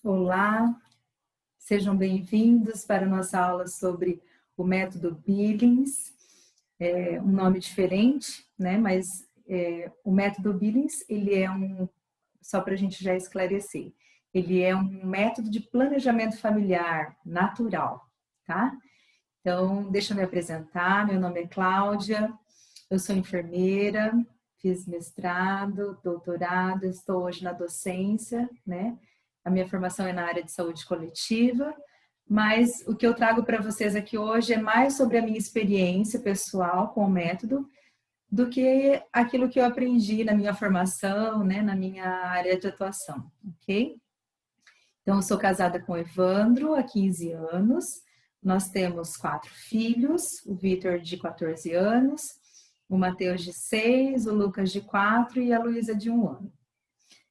Olá, sejam bem-vindos para a nossa aula sobre o método Billings. É um nome diferente, né? Mas o método Billings, ele é só para a gente já esclarecer, ele é um método de planejamento familiar natural, tá? Então, deixa eu me apresentar, meu nome é Cláudia, eu sou enfermeira, fiz mestrado, doutorado, estou hoje na docência, né? A minha formação é na área de saúde coletiva, mas o que eu trago para vocês aqui hoje é mais sobre a minha experiência pessoal com o método do que aquilo que eu aprendi na minha formação, né, na minha área de atuação, ok? Então, eu sou casada com o Evandro há 15 anos, nós temos 4 filhos, o Vitor de 14 anos, o Matheus de 6, o Lucas de 4 e a Luísa de 1 ano.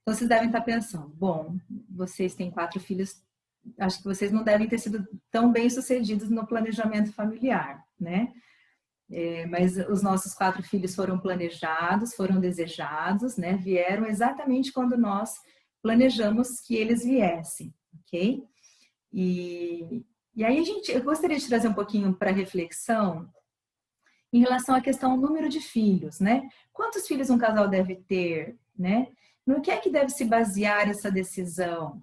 Então, vocês devem estar pensando, bom, vocês têm 4 filhos, acho que vocês não devem ter sido tão bem sucedidos no planejamento familiar, né? Mas os nossos 4 filhos foram planejados, foram desejados, né? Vieram exatamente quando nós planejamos que eles viessem, ok? E aí, eu gostaria de trazer um pouquinho para reflexão em relação à questão do número de filhos, né? Quantos filhos um casal deve ter, né? No que é que deve se basear essa decisão?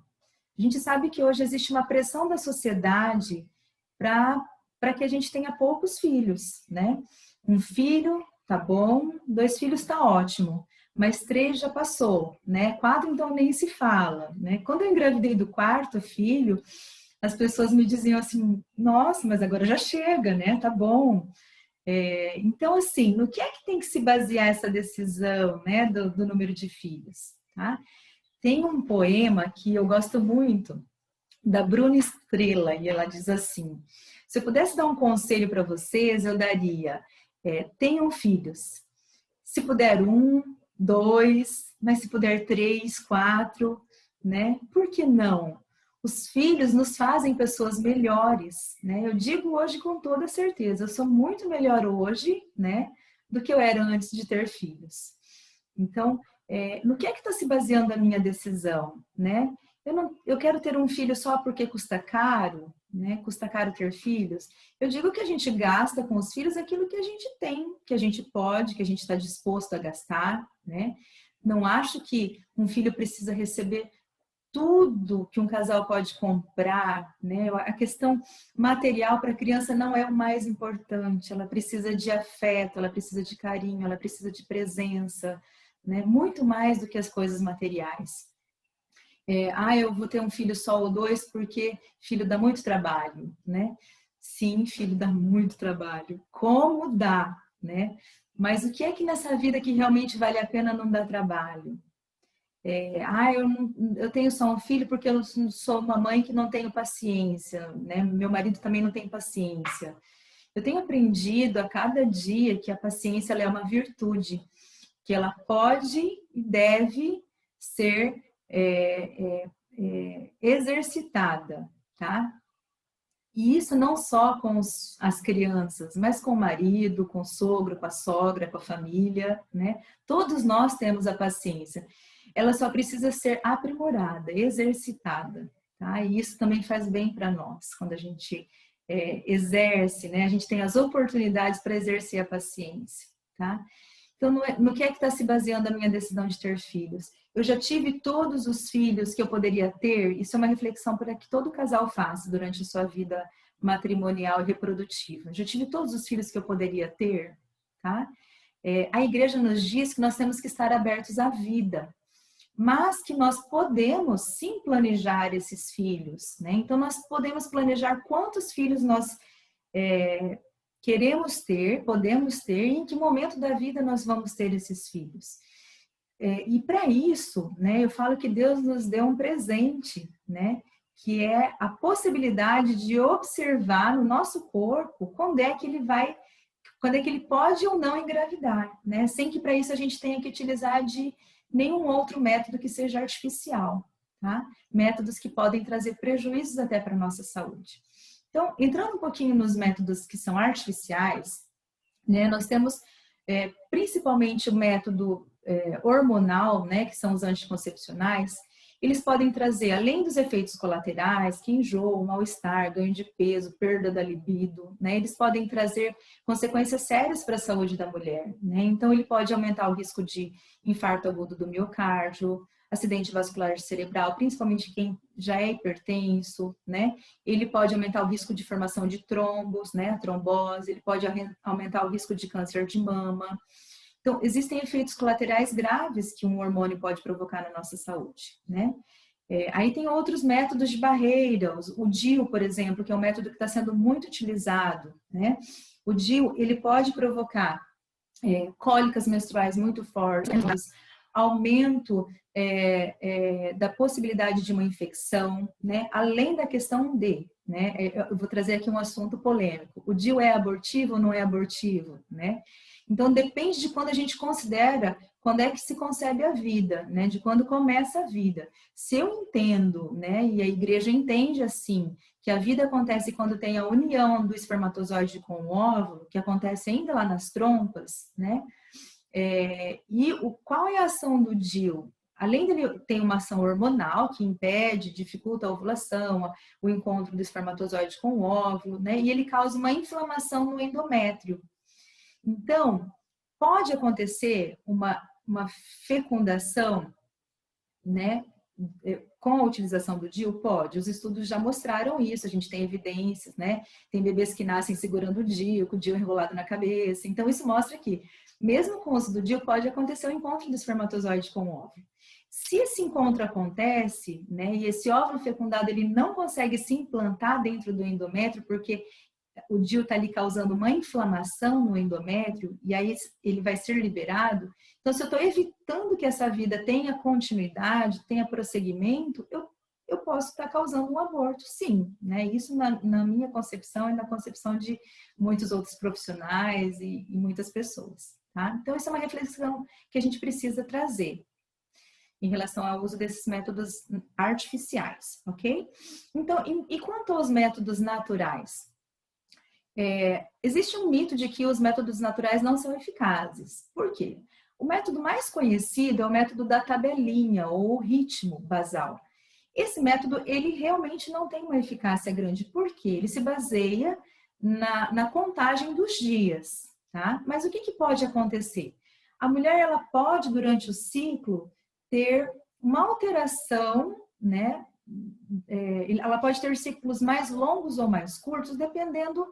A gente sabe que hoje existe uma pressão da sociedade para que a gente tenha poucos filhos, né? Um filho, tá bom, 2 filhos tá ótimo, mas 3 já passou, né? 4 então nem se fala, né? Quando eu engravidei do 4º filho, as pessoas me diziam assim, nossa, mas agora já chega, né? Tá bom. Então, assim, no que é que tem que se basear essa decisão, né, do número de filhos, tá? Tem um poema que eu gosto muito, da Bruna Estrela, e ela diz assim, se eu pudesse dar um conselho para vocês, eu daria, tenham filhos. Se puder 1, 2, mas se puder 3, 4, né? Por que não? Os filhos nos fazem pessoas melhores, né? Eu digo hoje com toda certeza, eu sou muito melhor hoje, né, do que eu era antes de ter filhos. Então, no que é que está se baseando a minha decisão, né? Eu quero ter um filho só porque custa caro, né? Custa caro ter filhos. Eu digo que a gente gasta com os filhos aquilo que a gente tem, que a gente pode, que a gente está disposto a gastar, né? Não acho que um filho precisa receber tudo que um casal pode comprar, né? A questão material para a criança não é o mais importante. Ela precisa de afeto, ela precisa de carinho, ela precisa de presença, né? Muito mais do que as coisas materiais. Eu vou ter um filho só ou 2 porque filho dá muito trabalho, né? Sim, filho dá muito trabalho. Como dá, né? Mas o que é que nessa vida que realmente vale a pena não dar trabalho? Eu tenho só um filho porque eu sou uma mãe que não tenho paciência, né? Meu marido também não tem paciência. Eu tenho aprendido a cada dia que a paciência ela é uma virtude, que ela pode e deve ser exercitada, tá? E isso não só com as crianças, mas com o marido, com o sogro, com a sogra, com a família, né? Todos nós temos a paciência. Ela só precisa ser aprimorada, exercitada, tá? E isso também faz bem para nós, quando a gente exerce, né? A gente tem as oportunidades para exercer a paciência, tá? Então, no que é que está se baseando a minha decisão de ter filhos? Eu já tive todos os filhos que eu poderia ter? Isso é uma reflexão para que todo casal faça durante a sua vida matrimonial e reprodutiva. Já tive todos os filhos que eu poderia ter? Tá? A igreja nos diz que nós temos que estar abertos à vida, mas que nós podemos sim planejar esses filhos, né? Então, nós podemos planejar quantos filhos nós queremos ter, podemos ter, e em que momento da vida nós vamos ter esses filhos. E para isso, né, eu falo que Deus nos deu um presente, né, que é a possibilidade de observar no nosso corpo quando é que ele pode ou não engravidar, né, sem que para isso a gente tenha que utilizar de nenhum outro método que seja artificial, tá? Métodos que podem trazer prejuízos até para a nossa saúde. Então, entrando um pouquinho nos métodos que são artificiais, né, nós temos principalmente o método hormonal, né, que são os anticoncepcionais, Eles podem trazer, além dos efeitos colaterais, que enjoo, mal-estar, ganho de peso, perda da libido, né? Eles podem trazer consequências sérias para a saúde da mulher, né? Então, ele pode aumentar o risco de infarto agudo do miocárdio, acidente vascular cerebral, principalmente quem já é hipertenso, né? Ele pode aumentar o risco de formação de trombos, né? A trombose, ele pode aumentar o risco de câncer de mama. Então, existem efeitos colaterais graves que um hormônio pode provocar na nossa saúde, né? Aí tem outros métodos de barreiras, o DIU, por exemplo, que é um método que está sendo muito utilizado, né? O DIU, ele pode provocar cólicas menstruais muito fortes, aumento da possibilidade de uma infecção, né? Além da questão né? Eu vou trazer aqui um assunto polêmico. O DIU é abortivo ou não é abortivo, né? Então, depende de quando a gente considera, quando é que se concebe a vida, né? De quando começa a vida. Se eu entendo, né? E a igreja entende assim, que a vida acontece quando tem a união do espermatozoide com o óvulo, que acontece ainda lá nas trompas, né? Qual é a ação do DIU? Além dele ter uma ação hormonal que impede, dificulta a ovulação, o encontro do espermatozoide com o óvulo, né? E ele causa uma inflamação no endométrio. Então, pode acontecer uma fecundação, né, com a utilização do DIU? Pode. Os estudos já mostraram isso, a gente tem evidências, né? Tem bebês que nascem segurando o DIU, com o DIU enrolado na cabeça. Então, isso mostra que, mesmo com o uso do DIU, pode acontecer o encontro do espermatozoide com o óvulo. Se esse encontro acontece, né, e esse óvulo fecundado ele não consegue se implantar dentro do endométrio, porque o DIU está ali causando uma inflamação no endométrio, e aí ele vai ser liberado. Então, se eu estou evitando que essa vida tenha continuidade, tenha prosseguimento, eu posso estar causando um aborto, sim. Né? Isso na minha concepção e na concepção de muitos outros profissionais e muitas pessoas. Tá? Então, isso é uma reflexão que a gente precisa trazer em relação ao uso desses métodos artificiais, ok? Então, e quanto aos métodos naturais? Existe um mito de que os métodos naturais não são eficazes. Por quê? O método mais conhecido é o método da tabelinha ou ritmo basal. Esse método, ele realmente não tem uma eficácia grande. Por quê? Ele se baseia na contagem dos dias, tá? Mas o que pode acontecer? A mulher, ela pode, durante o ciclo, ter uma alteração, né? Ela pode ter ciclos mais longos ou mais curtos, dependendo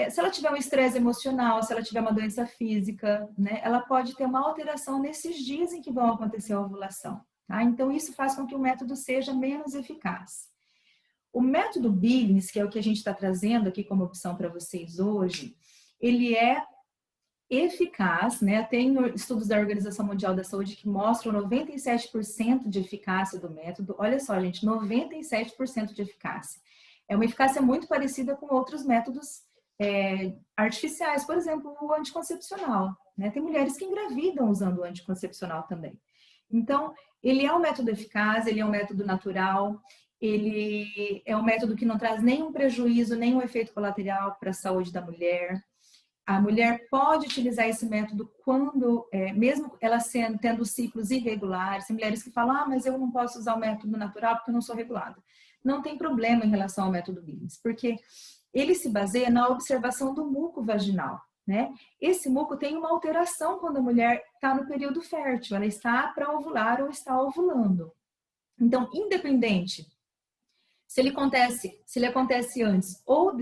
se ela tiver um estresse emocional, se ela tiver uma doença física, né, ela pode ter uma alteração nesses dias em que vão acontecer a ovulação. Tá? Então, isso faz com que o método seja menos eficaz. O método Billings, que é o que a gente está trazendo aqui como opção para vocês hoje, ele é eficaz, né? Tem estudos da Organização Mundial da Saúde que mostram 97% de eficácia do método. Olha só, gente, 97% de eficácia. É uma eficácia muito parecida com outros métodos artificiais, por exemplo, o anticoncepcional. Né? Tem mulheres que engravidam usando o anticoncepcional também. Então, ele é um método eficaz, ele é um método natural, ele é um método que não traz nenhum prejuízo, nenhum efeito colateral para a saúde da mulher. A mulher pode utilizar esse método quando, mesmo ela tendo ciclos irregulares, tem mulheres que falam, mas eu não posso usar o método natural porque eu não sou regulada. Não tem problema em relação ao método Billings, porque ele se baseia na observação do muco vaginal, né? Esse muco tem uma alteração quando a mulher está no período fértil, ela está para ovular ou está ovulando. Então, independente se ele acontece antes ou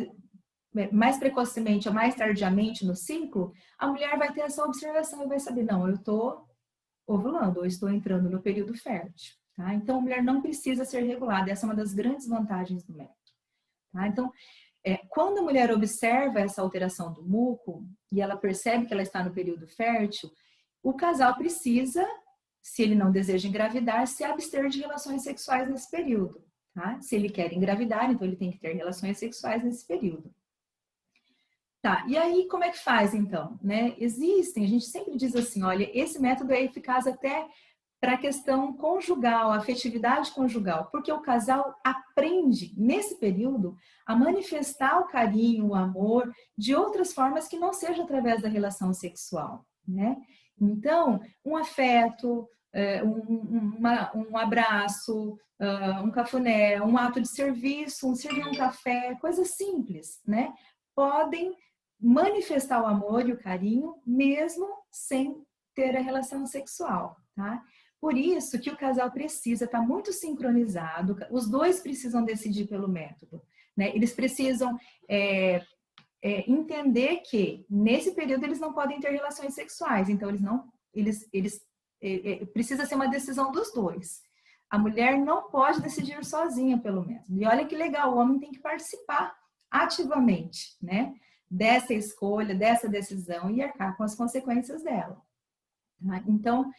mais precocemente ou mais tardiamente no ciclo, a mulher vai ter essa observação e vai saber, não, eu estou ovulando ou estou entrando no período fértil. Tá? Então, a mulher não precisa ser regulada, essa é uma das grandes vantagens do método. Tá? Então, quando a mulher observa essa alteração do muco e ela percebe que ela está no período fértil, o casal precisa, se ele não deseja engravidar, se abster de relações sexuais nesse período. Tá? Se ele quer engravidar, então ele tem que ter relações sexuais nesse período. Tá, e aí como é que faz então? Né? A gente sempre diz assim, olha, esse método é eficaz até para a questão conjugal, a afetividade conjugal, porque o casal aprende, nesse período, a manifestar o carinho, o amor, de outras formas que não seja através da relação sexual, né? Então, um afeto, um abraço, um cafuné, um ato de serviço, servir um café, coisas simples, né? Podem manifestar o amor e o carinho mesmo sem ter a relação sexual, tá? Por isso que o casal precisa estar muito sincronizado, os dois precisam decidir pelo método, né? Eles precisam entender que nesse período eles não podem ter relações sexuais, então precisa ser uma decisão dos dois. A mulher não pode decidir sozinha pelo método. E olha que legal, o homem tem que participar ativamente, né? Dessa escolha, dessa decisão e arcar com as consequências dela. Tá? Então,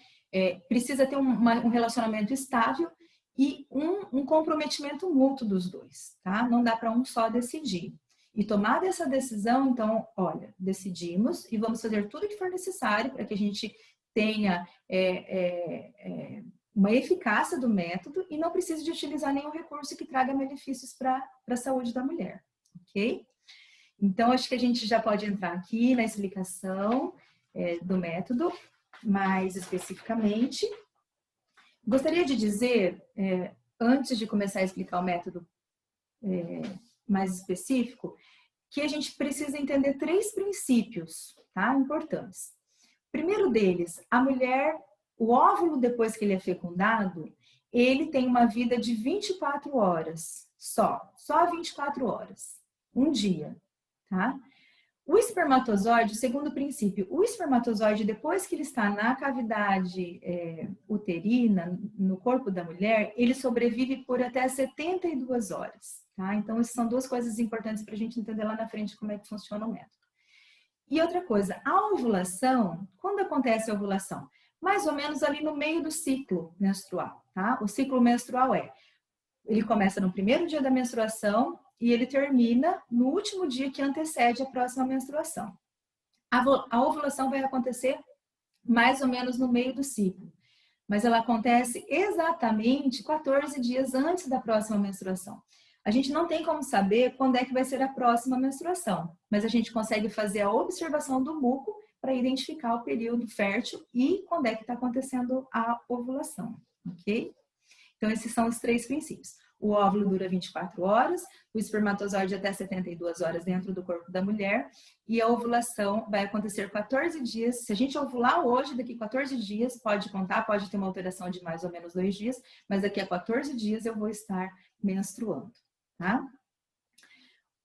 precisa ter um relacionamento estável e um comprometimento mútuo dos dois, tá? Não dá para um só decidir. E tomada essa decisão, então, olha, decidimos e vamos fazer tudo o que for necessário para que a gente tenha uma eficácia do método e não precise de utilizar nenhum recurso que traga benefícios para a saúde da mulher, ok? Então, acho que a gente já pode entrar aqui na explicação do método, mais especificamente. Gostaria de dizer, antes de começar a explicar o método mais específico, que a gente precisa entender 3 princípios, tá? Importantes. O primeiro deles, a mulher, o óvulo, depois que ele é fecundado, ele tem uma vida de 24 horas, só 24 horas, um dia, tá? O espermatozoide, segundo princípio, o espermatozoide, depois que ele está na cavidade uterina, no corpo da mulher, ele sobrevive por até 72 horas, tá? Então, essas são 2 coisas importantes para a gente entender lá na frente como é que funciona o método. E outra coisa, a ovulação, quando acontece a ovulação? Mais ou menos ali no meio do ciclo menstrual, tá? O ciclo menstrual ele começa no primeiro dia da menstruação e ele termina no último dia que antecede a próxima menstruação. A ovulação vai acontecer mais ou menos no meio do ciclo, mas ela acontece exatamente 14 dias antes da próxima menstruação. A gente não tem como saber quando é que vai ser a próxima menstruação, mas a gente consegue fazer a observação do muco para identificar o período fértil e quando é que está acontecendo a ovulação, ok? Então, esses são os 3 princípios. O óvulo dura 24 horas, o espermatozoide até 72 horas dentro do corpo da mulher e a ovulação vai acontecer 14 dias. Se a gente ovular hoje, daqui 14 dias, pode contar, pode ter uma alteração de mais ou menos 2 dias, mas daqui a 14 dias eu vou estar menstruando, tá?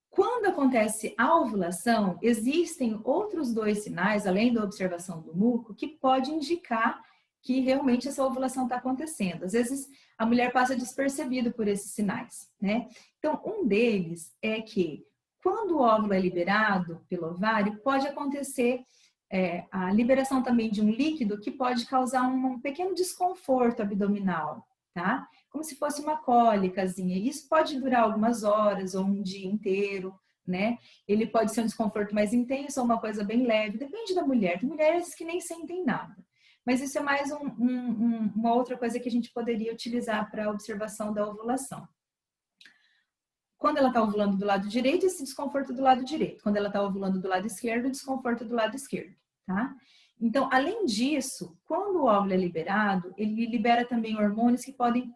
Quando acontece a ovulação, existem outros 2 sinais, além da observação do muco, que pode indicar que realmente essa ovulação está acontecendo. Às vezes, a mulher passa despercebido por esses sinais, né? Então, um deles é que, quando o óvulo é liberado pelo ovário, pode acontecer a liberação também de um líquido que pode causar um pequeno desconforto abdominal, tá? Como se fosse uma cólicazinha. Isso pode durar algumas horas ou um dia inteiro, né? Ele pode ser um desconforto mais intenso ou uma coisa bem leve, depende da mulher. Tem mulheres que nem sentem nada. Mas isso é mais uma outra coisa que a gente poderia utilizar para a observação da ovulação. Quando ela está ovulando do lado direito, esse desconforto do lado direito. Quando ela está ovulando do lado esquerdo, o desconforto do lado esquerdo, tá? Então, além disso, quando o óvulo é liberado, ele libera também hormônios que podem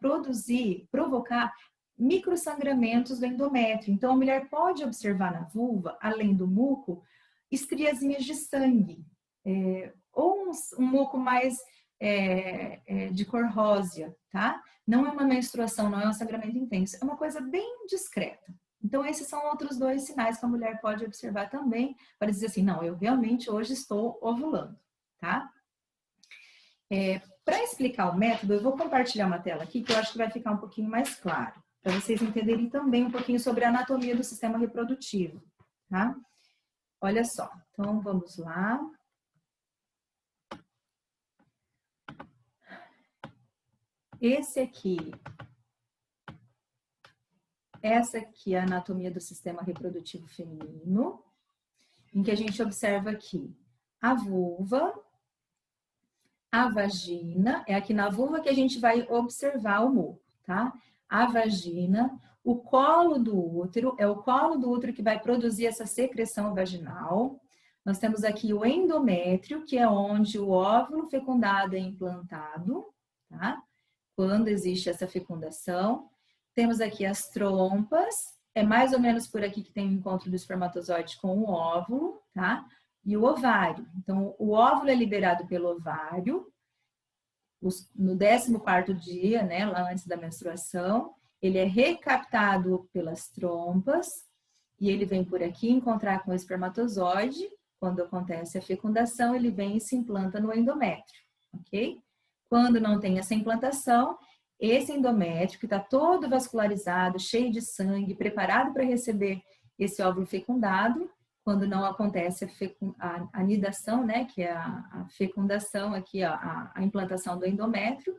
provocar microsangramentos do endométrio. Então, a mulher pode observar na vulva, além do muco, estriazinhas de sangue, ou um muco mais de cor rósea, tá? Não é uma menstruação, não é um sangramento intenso, é uma coisa bem discreta. Então, esses são outros 2 sinais que a mulher pode observar também, para dizer assim, não, eu realmente hoje estou ovulando, tá? Para explicar o método, eu vou compartilhar uma tela aqui que eu acho que vai ficar um pouquinho mais claro, para vocês entenderem também um pouquinho sobre a anatomia do sistema reprodutivo, tá? Olha só, então vamos lá. Essa aqui é a anatomia do sistema reprodutivo feminino, em que a gente observa aqui a vulva, a vagina, é aqui na vulva que a gente vai observar o muco, tá? A vagina, o colo do útero, é o colo do útero que vai produzir essa secreção vaginal. Nós temos aqui o endométrio, que é onde o óvulo fecundado é implantado, tá? Quando existe essa fecundação. Temos aqui as trompas, é mais ou menos por aqui que tem o encontro do espermatozoide com o óvulo, tá? E o ovário. Então, o óvulo é liberado pelo ovário, no 14º dia, né, lá antes da menstruação, ele é recaptado pelas trompas e ele vem por aqui encontrar com o espermatozoide. Quando acontece a fecundação, ele vem e se implanta no endométrio, ok? Quando não tem essa implantação, esse endométrio, que está todo vascularizado, cheio de sangue, preparado para receber esse óvulo fecundado, quando não acontece a anidação, né, que é a fecundação aqui, a implantação do endométrio,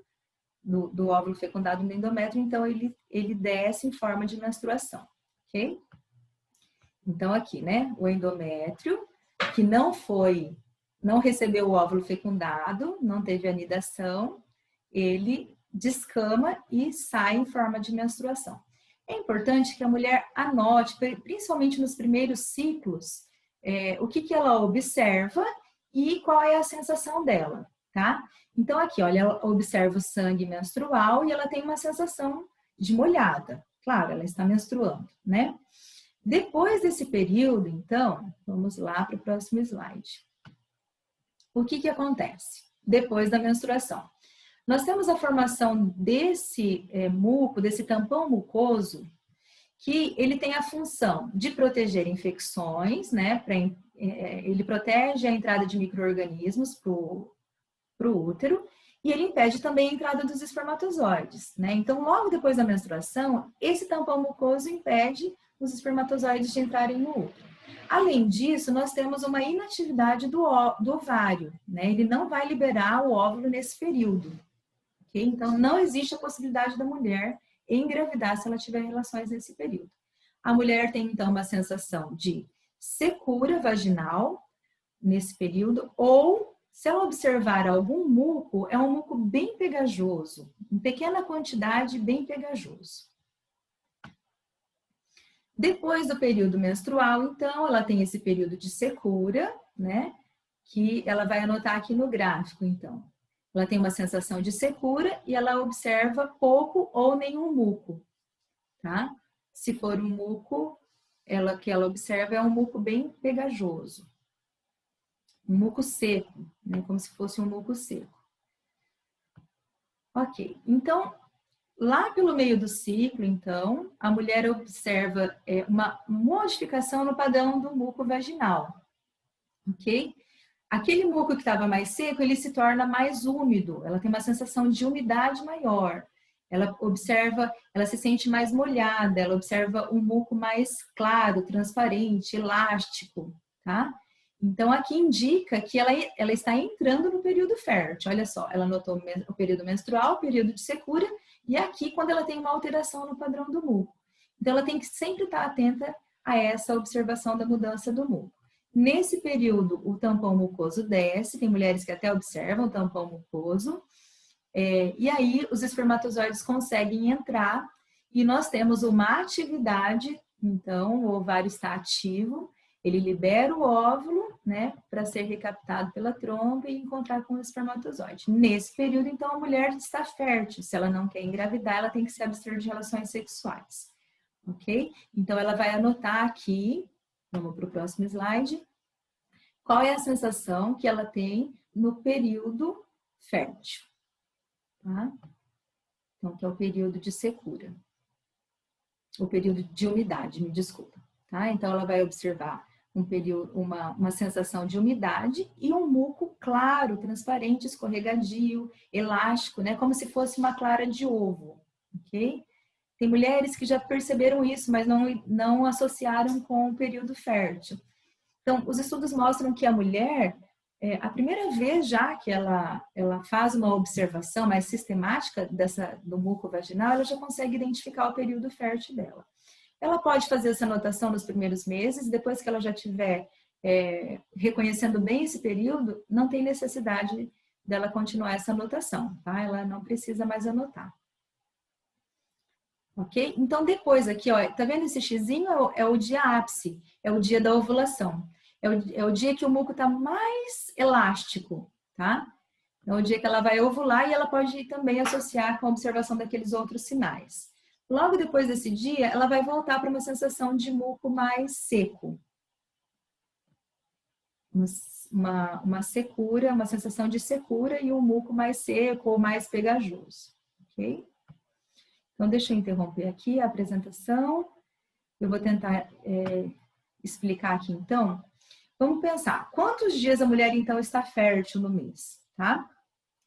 do óvulo fecundado no endométrio, então ele desce em forma de menstruação, ok? Então aqui, né, o endométrio, que não recebeu o óvulo fecundado, não teve anidação, ele descama e sai em forma de menstruação. É importante que a mulher anote, principalmente nos primeiros ciclos, o que ela observa e qual é a sensação dela, tá? Então aqui, olha, ela observa o sangue menstrual e ela tem uma sensação de molhada. Claro, ela está menstruando, né? Depois desse período, então, vamos lá para o próximo slide. O que acontece depois da menstruação? Nós temos a formação desse muco, desse tampão mucoso, que ele tem a função de proteger infecções, né? Ele protege a entrada de micro-organismos para o útero e ele impede também a entrada dos espermatozoides, né? Então, logo depois da menstruação, esse tampão mucoso impede os espermatozoides de entrarem no útero. Além disso, nós temos uma inatividade do ovário, né? Ele não vai liberar o óvulo nesse período. Okay? Então, não existe a possibilidade da mulher engravidar se ela tiver relações nesse período. A mulher tem, então, uma sensação de secura vaginal nesse período, ou, se ela observar algum muco, é um muco bem pegajoso, em pequena quantidade, bem pegajoso. Depois do período menstrual, então, ela tem esse período de secura, né? Que ela vai anotar aqui no gráfico, então. Ela tem uma sensação de secura e ela observa pouco ou nenhum muco, tá? Se for um muco, que ela observa é um muco bem pegajoso. Um muco seco, né? Como se fosse um muco seco. Ok, então, lá pelo meio do ciclo, então, a mulher observa uma modificação no padrão do muco vaginal, ok? Aquele muco que estava mais seco, ele se torna mais úmido, ela tem uma sensação de umidade maior. Ela se sente mais molhada, ela observa um muco mais claro, transparente, elástico, tá? Então, aqui indica que ela está entrando no período fértil. Olha só, ela notou o período menstrual, o período de secura, e aqui quando ela tem uma alteração no padrão do muco. Então, ela tem que sempre estar atenta a essa observação da mudança do muco. Nesse período, o tampão mucoso desce, tem mulheres que até observam o tampão mucoso, e aí os espermatozoides conseguem entrar e nós temos uma atividade, então o ovário está ativo, ele libera o óvulo, né, para ser recaptado pela trompa e encontrar com o espermatozoide. Nesse período, então, a mulher está fértil. Se ela não quer engravidar, ela tem que se abster de relações sexuais, ok? Então, ela vai anotar aqui, vamos para o próximo slide, qual é a sensação que ela tem no período fértil, tá? Então, que é o período de secura. O período de umidade, me desculpa, tá? Então, ela vai observar uma sensação de umidade e um muco claro, transparente, escorregadio, elástico, né? Como se fosse uma clara de ovo, ok? Tem mulheres que já perceberam isso, mas não associaram com o período fértil. Então, os estudos mostram que a mulher, a primeira vez já que ela faz uma observação mais sistemática do muco vaginal, ela já consegue identificar o período fértil dela. Ela pode fazer essa anotação nos primeiros meses, depois que ela já estiver reconhecendo bem esse período, não tem necessidade dela continuar essa anotação, tá? Ela não precisa mais anotar. Ok? Então, depois aqui, ó, tá vendo esse xizinho? É o dia ápice, é o dia da ovulação. É o dia que o muco tá mais elástico, tá? Então, o dia que ela vai ovular, e ela pode também associar com a observação daqueles outros sinais. Logo depois desse dia, ela vai voltar para uma sensação de muco mais seco. Uma secura, uma sensação de secura e um muco mais seco ou mais pegajoso, ok? Então, deixa eu interromper aqui a apresentação. Eu vou tentar explicar aqui, então. Vamos pensar, quantos dias a mulher, então, está fértil no mês, tá?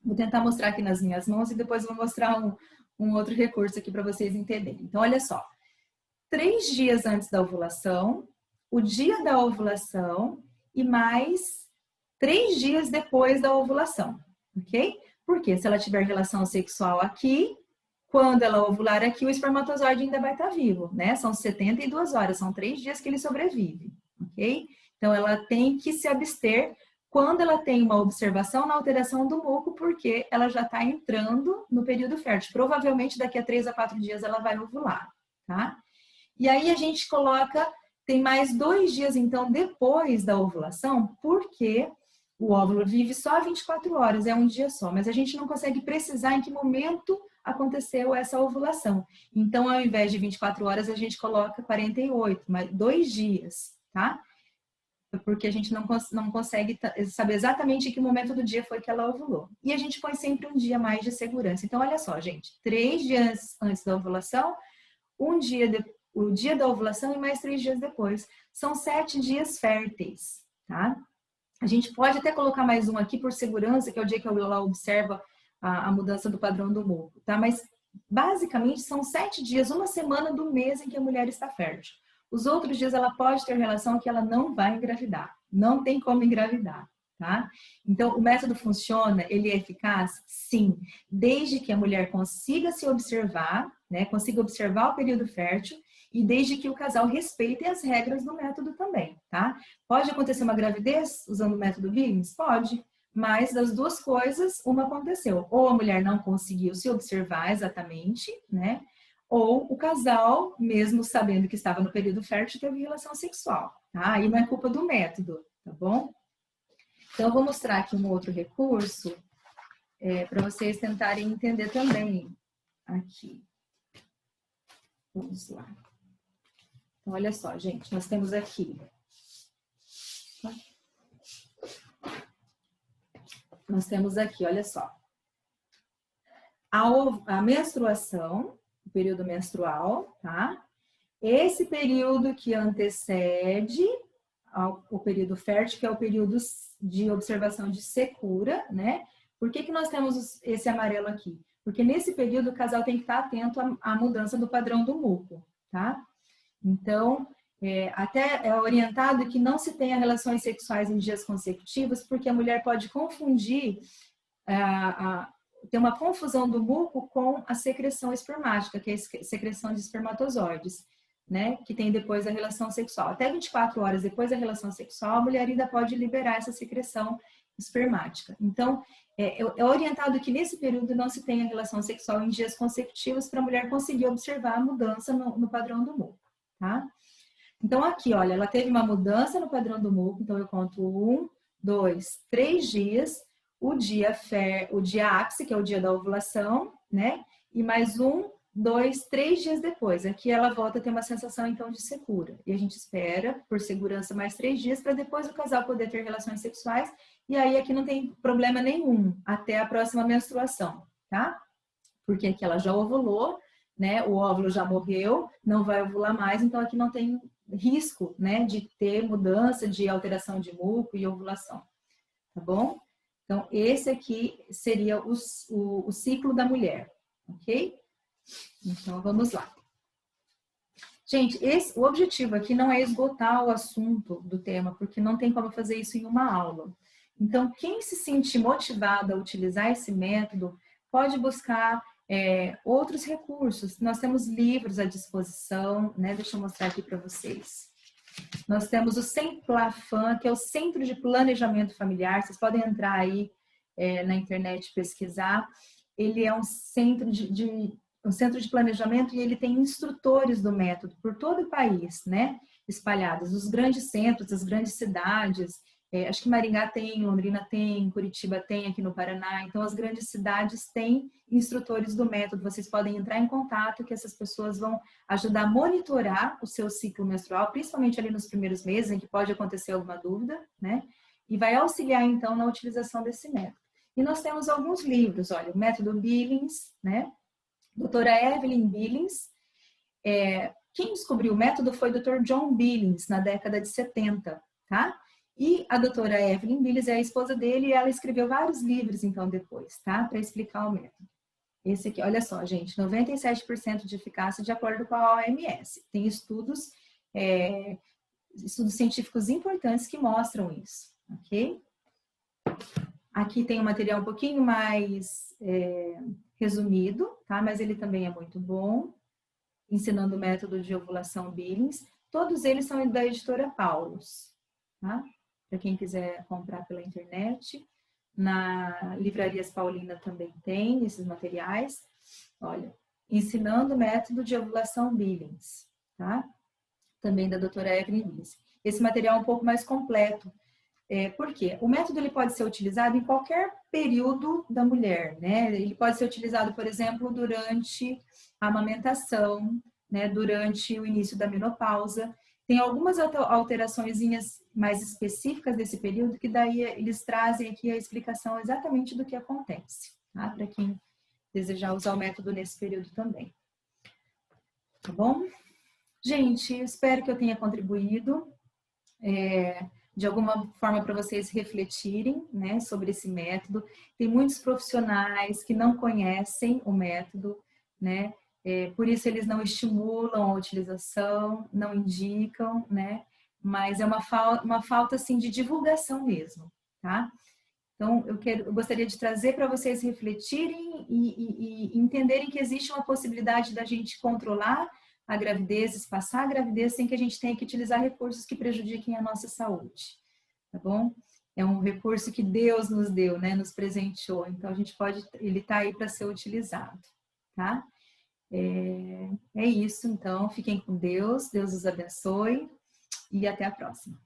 Vou tentar mostrar aqui nas minhas mãos e depois vou mostrar um outro recurso aqui para vocês entenderem. Então, olha só. 3 dias antes da ovulação, o dia da ovulação e mais 3 dias depois da ovulação, ok? Porque se ela tiver relação sexual aqui, quando ela ovular aqui, o espermatozoide ainda vai estar vivo, né? São 72 horas, são 3 dias que ele sobrevive, ok? Então, ela tem que se abster quando ela tem uma observação na alteração do muco, porque ela já está entrando no período fértil. Provavelmente, daqui a 3 a 4 dias, ela vai ovular, tá? E aí, a gente coloca, tem mais 2 dias, então, depois da ovulação, porque o óvulo vive só 24 horas, é um dia só, mas a gente não consegue precisar em que momento aconteceu essa ovulação. Então, ao invés de 24 horas, a gente coloca 48, mas 2 dias, tá? Porque a gente não consegue saber exatamente em que momento do dia foi que ela ovulou. E a gente põe sempre um dia mais de segurança. Então, olha só, gente, 3 dias antes da ovulação, o dia da ovulação e mais 3 dias depois. São 7 dias férteis, tá? A gente pode até colocar mais um aqui por segurança, que é o dia que ela observa a mudança do padrão do muco, tá? Mas, basicamente, são 7 dias, uma semana do mês em que a mulher está fértil. Os outros dias ela pode ter relação que ela não vai engravidar. Não tem como engravidar, tá? Então, o método funciona, ele é eficaz? Sim. Desde que a mulher consiga se observar, né? Consiga observar o período fértil e desde que o casal respeite as regras do método também, tá? Pode acontecer uma gravidez usando o método Billings? Pode. Mas das duas coisas, uma aconteceu. Ou a mulher não conseguiu se observar exatamente, né? Ou o casal, mesmo sabendo que estava no período fértil, teve relação sexual, tá? Aí não é culpa do método, tá bom? Então, eu vou mostrar aqui um outro recurso para vocês tentarem entender também aqui. Vamos lá. Então, olha só, gente, nós temos aqui. Nós temos aqui, olha só. A menstruação, o período menstrual, tá? Esse período que antecede o período fértil, que é o período de observação de secura, né? Por que nós temos esse amarelo aqui? Porque nesse período o casal tem que estar atento à mudança do padrão do muco, tá? Então, até é orientado que não se tenha relações sexuais em dias consecutivos, porque a mulher pode confundir, ter uma confusão do muco com a secreção espermática, que é a secreção de espermatozoides, né, que tem depois da relação sexual. Até 24 horas depois da relação sexual, a mulher ainda pode liberar essa secreção espermática. Então, é orientado que nesse período não se tenha relação sexual em dias consecutivos para a mulher conseguir observar a mudança no padrão do muco, tá? Então, aqui, olha, ela teve uma mudança no padrão do muco, então eu conto 1, 2, 3 dias, o dia ápice, que é o dia da ovulação, né? E mais 1, 2, 3 dias depois. Aqui ela volta a ter uma sensação, então, de secura. E a gente espera, por segurança, mais 3 dias, para depois o casal poder ter relações sexuais. E aí aqui não tem problema nenhum, até a próxima menstruação, tá? Porque aqui ela já ovulou, né? O óvulo já morreu, não vai ovular mais, então aqui não tem risco, né, de ter mudança, de alteração de muco e ovulação, tá bom? Então, esse aqui seria o ciclo da mulher, ok? Então, vamos lá. Gente, o objetivo aqui não é esgotar o assunto do tema, porque não tem como fazer isso em uma aula. Então, quem se sentir motivado a utilizar esse método, pode buscar outros recursos. Nós temos livros à disposição, né? Deixa eu mostrar aqui para vocês. Nós temos o Semplafam, que é o Centro de Planejamento Familiar. Vocês podem entrar aí na internet e pesquisar. Ele é um centro de planejamento e ele tem instrutores do método por todo o país, né? Espalhados, os grandes centros, as grandes cidades. Acho que Maringá tem, Londrina tem, Curitiba tem, aqui no Paraná. Então, as grandes cidades têm instrutores do método. Vocês podem entrar em contato, que essas pessoas vão ajudar a monitorar o seu ciclo menstrual, principalmente ali nos primeiros meses, em que pode acontecer alguma dúvida, né? E vai auxiliar, então, na utilização desse método. E nós temos alguns livros, olha, o método Billings, né? Doutora Evelyn Billings. Quem descobriu o método foi o Dr. John Billings, na década de 70, tá? E a doutora Evelyn Billings é a esposa dele e ela escreveu vários livros, então, depois, tá? Para explicar o método. Esse aqui, olha só, gente, 97% de eficácia de acordo com a OMS. Tem estudos científicos importantes que mostram isso, ok? Aqui tem um material um pouquinho mais resumido, tá? Mas ele também é muito bom, ensinando o método de ovulação Billings. Todos eles são da editora Paulus, tá? Para quem quiser comprar pela internet. Na Livrarias Paulina também tem esses materiais. Olha, ensinando o método de ovulação Billings, tá? Também da doutora Evelyn Billings. Esse material é um pouco mais completo. Por quê? O método ele pode ser utilizado em qualquer período da mulher, né? Ele pode ser utilizado, por exemplo, durante a amamentação, né? Durante o início da menopausa. Tem algumas alterações mais específicas desse período que daí eles trazem aqui a explicação exatamente do que acontece, tá? Para quem desejar usar o método nesse período também. Tá bom? Gente, espero que eu tenha contribuído de alguma forma para vocês refletirem, né, sobre esse método. Tem muitos profissionais que não conhecem o método, né? Por isso eles não estimulam a utilização, não indicam, né? Mas é uma falta assim de divulgação mesmo, tá? Então eu gostaria de trazer para vocês refletirem e entenderem que existe uma possibilidade da gente controlar a gravidez, espaçar a gravidez sem que a gente tenha que utilizar recursos que prejudiquem a nossa saúde, tá bom? É um recurso que Deus nos deu, né? Nos presenteou. Então ele tá aí para ser utilizado, tá? É isso, então, fiquem com Deus, Deus os abençoe e até a próxima.